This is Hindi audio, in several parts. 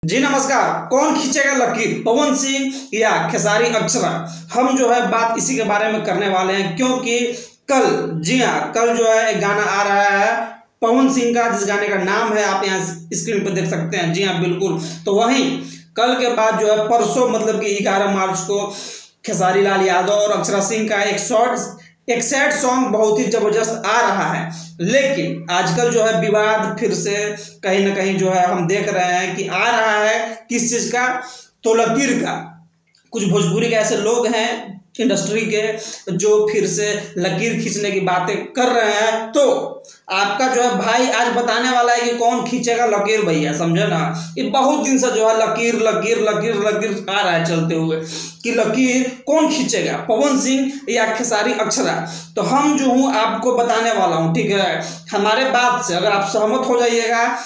जी नमस्कार। कौन खींचेगा लकीर, पवन सिंह या खेसारी अक्षरा? हम जो है बात इसी के बारे में करने वाले हैं, क्योंकि कल, जी हाँ, कल जो है एक गाना आ रहा है पवन सिंह का, जिस गाने का नाम है आप यहाँ स्क्रीन पर देख सकते हैं। जी हाँ बिल्कुल। तो वहीं कल के बाद जो है परसों मतलब कि 11 मार्च को खेसारी लाल यादव और अक्षरा सिंह का एक सैड सॉन्ग बहुत ही जबरदस्त आ रहा है। लेकिन आजकल जो है विवाद फिर से कहीं ना कहीं जो है हम देख रहे हैं कि आ रहा है किस चीज का, तो लकीर का। कुछ भोजपुरी के ऐसे लोग हैं इंडस्ट्री के जो फिर से लकीर खींचने की बातें कर रहे हैं। तो आपका जो है भाई आज बताने वाला है कि कौन खींचेगा लकीर भैया, समझे ना। ये बहुत दिन से जो है लकीर लकीर लकीर लकीर आ रहा है चलते हुए कि लकीर कौन खींचेगा, पवन सिंह या खेसारी अक्षरा। तो हम जो हूँ आपको बताने वाला हूँ, ठीक है। हमारे बात से अगर आप सहमत हो जाइएगा,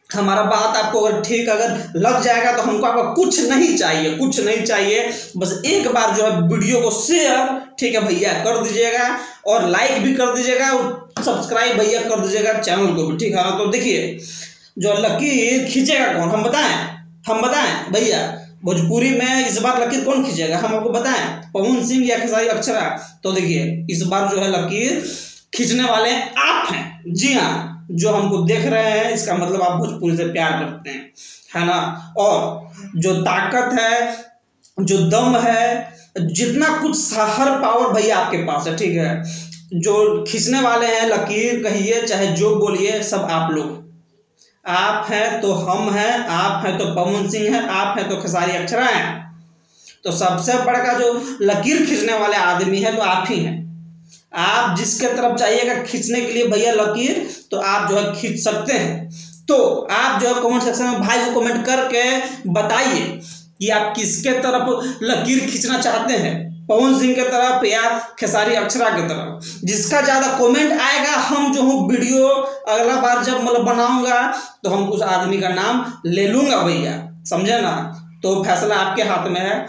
हमारा बात आपको अगर ठीक अगर लग जाएगा, तो हमको आपको कुछ नहीं चाहिए, कुछ नहीं चाहिए। बस एक बार जो है वीडियो को शेयर, ठीक है भैया, कर दीजिएगा और लाइक भी कर दीजिएगा और सब्सक्राइब भैया कर दीजिएगा चैनल को भी, ठीक है। तो देखिए जो लकीर खींचेगा कौन, हम बताएं भैया। भोजपुरी में इस बार लकीर कौन खींचेगा हम आपको बताएं, पवन सिंह या खेसारी अक्षरा? तो देखिए इस बार जो है लकीर खींचने वाले आप हैं। जी हाँ, जो हमको देख रहे हैं इसका मतलब आप भोजपुरी से प्यार करते हैं, है ना। और जो ताकत है, जो दम है, जितना कुछ हर पावर भैया आपके पास है, ठीक है। जो खींचने वाले हैं लकीर, कहिए चाहे जो बोलिए, सब आप लोग। आप हैं तो हम हैं, आप हैं तो पवन सिंह है, आप हैं तो खेसारी अक्षरा हैं। तो सबसे बड़ा जो लकीर खींचने वाले आदमी है तो आप ही हैं। आप जिसके तरफ चाहिएगा खींचने के लिए भैया लकीर, तो आप जो है खींच सकते हैं। तो आप जो है कमेंट सेक्शन में भाई को कमेंट करके बताइए कि आप किसके तरफ लकीर खींचना चाहते हैं, पवन सिंह के तरफ या खेसारी अक्षरा के तरफ। जिसका ज्यादा कमेंट आएगा, हम जो हूँ वीडियो अगला बार जब मतलब बनाऊंगा तो हम उस आदमी का नाम ले लूंगा भैया, समझे ना। तो फैसला आपके हाथ में है।